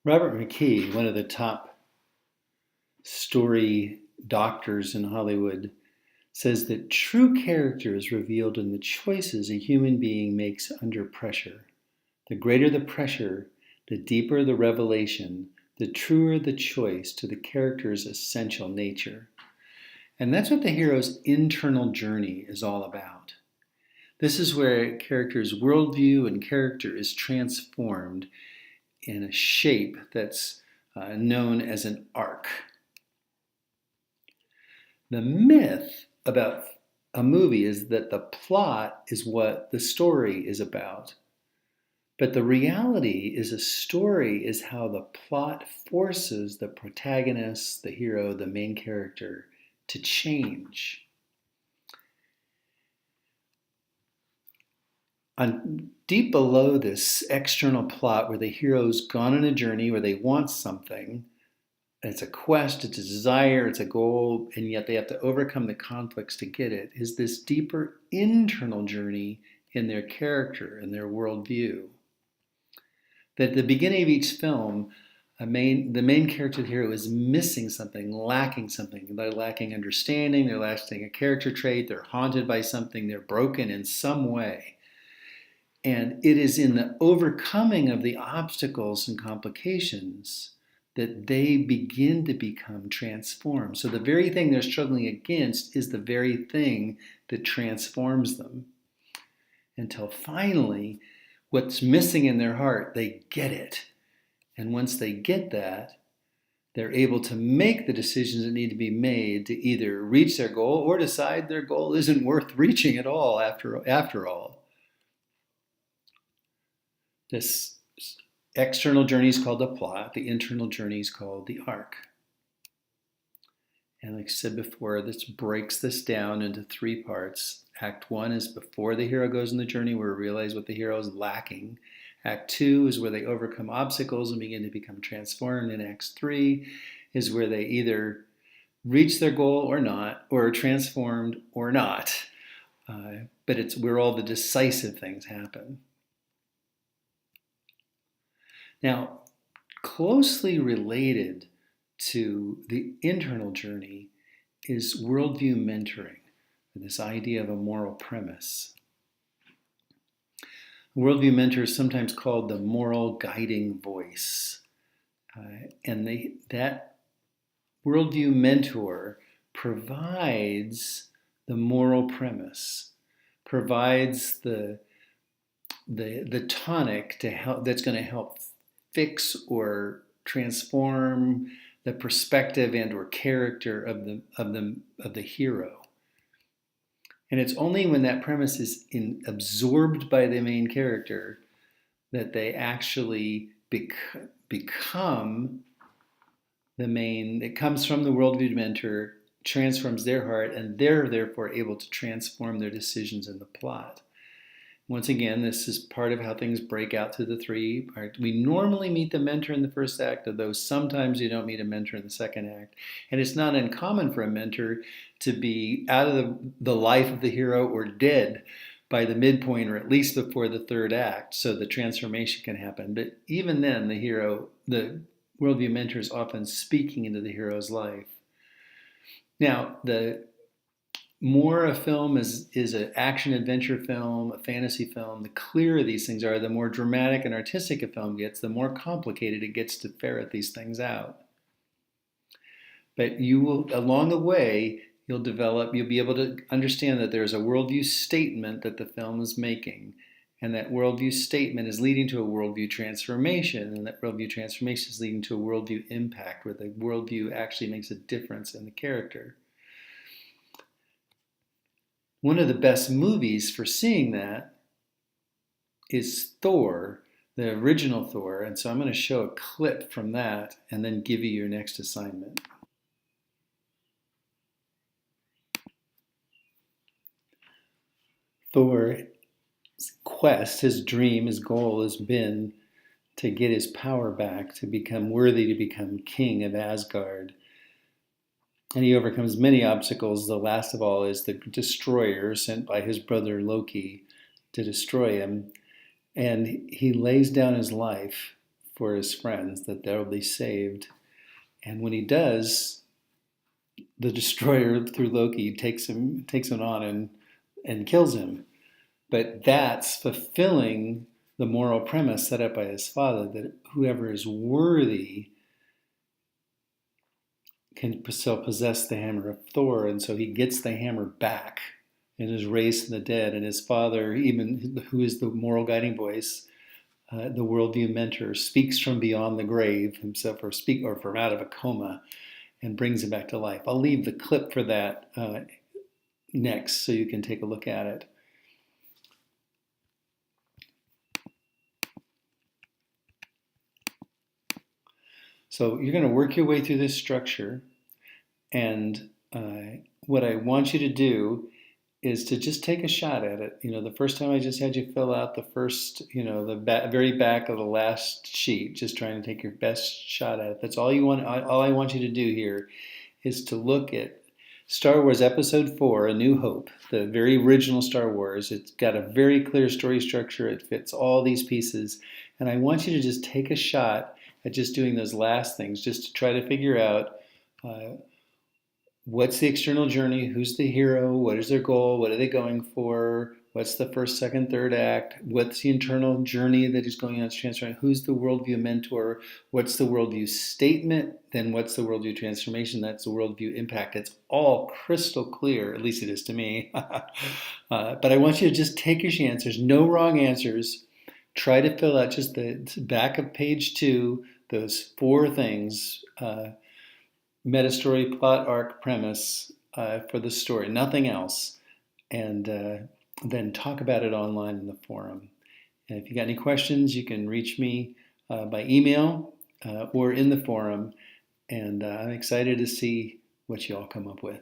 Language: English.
Robert McKee, one of the top story doctors in Hollywood, says that true character is revealed in the choices a human being makes under pressure. The greater the pressure, the deeper the revelation, the truer the choice to the character's essential nature. And that's what the hero's internal journey is all about. This is where a character's worldview and character is transformed in a shape that's known as an arc. The myth about a movie is that the plot is what the story is about. But the reality is a story is how the plot forces the protagonist, the hero, the main character to change. Deep below this external plot where the hero's gone on a journey where they want something, it's a quest, it's a desire, it's a goal, and yet they have to overcome the conflicts to get it, is this deeper internal journey in their character and their worldview. That at the beginning of each film, the main character, the hero, is missing something, lacking something. They're lacking understanding, they're lacking a character trait, they're haunted by something, they're broken in some way. And it is in the overcoming of the obstacles and complications that they begin to become transformed. So the very thing they're struggling against is the very thing that transforms them. Until finally, what's missing in their heart, they get it. And once they get that, they're able to make the decisions that need to be made to either reach their goal or decide their goal isn't worth reaching at all after all. This external journey is called the plot. The internal journey is called the arc. And like I said before, this breaks this down into three parts. Act 1 is before the hero goes on the journey, where we realize what the hero is lacking. Act 2 is where they overcome obstacles and begin to become transformed. And Act 3 is where they either reach their goal or not, or are transformed or not. But it's where all the decisive things happen. Now, closely related to the internal journey is worldview mentoring, this idea of a moral premise. A worldview mentor is sometimes called the moral guiding voice. That worldview mentor provides the moral premise, provides the tonic to help, that's going to help fix or transform the perspective and or character of the hero. And it's only when that premise is absorbed by the main character that they actually become the main. It comes from the worldview mentor, transforms their heart, and they're therefore able to transform their decisions in the plot. Once again, this is part of how things break out to the three. We normally meet the mentor in the first act, although sometimes you don't meet a mentor in the second act. And it's not uncommon for a mentor to be out of the life of the hero or dead by the midpoint, or at least before the third act, so the transformation can happen. But even then, the worldview mentor is often speaking into the hero's life. Now, the more a film is an action-adventure film, a fantasy film, the clearer these things are, the more dramatic and artistic a film gets, the more complicated it gets to ferret these things out. But you will, along the way, you'll be able to understand that there's a worldview statement that the film is making, and that worldview statement is leading to a worldview transformation, and that worldview transformation is leading to a worldview impact, where the worldview actually makes a difference in the character. One of the best movies for seeing that is Thor, the original Thor. And so I'm going to show a clip from that and then give you your next assignment. Thor's quest, his dream, his goal has been to get his power back, to become worthy to become king of Asgard. And he overcomes many obstacles. The last of all is the destroyer sent by his brother Loki to destroy him. And he lays down his life for his friends, that they'll be saved. And when he does, the destroyer through Loki takes him on and kills him. But that's fulfilling the moral premise set up by his father, that whoever is worthy can still possess the hammer of Thor. And so he gets the hammer back and is raised from the dead. And his father, even who is the moral guiding voice, the Worldview Mentor, speaks from beyond the grave himself, or from out of a coma, and brings him back to life. I'll leave the clip for that next so you can take a look at it. So you're going to work your way through this structure, and what I want you to do is to just take a shot at it. The first time I just had you fill out the first, the very back of the last sheet, just trying to take your best shot at it. That's all you want. All I want you to do here is to look at Star Wars Episode 4, A New Hope, the very original Star Wars. It's got a very clear story structure. It fits all these pieces. And I want you to just take a shot at just doing those last things, just to try to figure out what's the external journey, who's the hero, what is their goal, what are they going for, what's the first, second, third act, what's the internal journey that he's going on, it's transforming, who's the worldview mentor, what's the worldview statement, then what's the worldview transformation, that's the worldview impact. It's all crystal clear, at least it is to me. But I want you to just take your chance. There's no wrong answers. Try to fill out just the back of page 2, those 4 things, meta story, plot, arc, premise for the story, nothing else. And then talk about it online in the forum. And if you got any questions, you can reach me by email or in the forum. And I'm excited to see what you all come up with.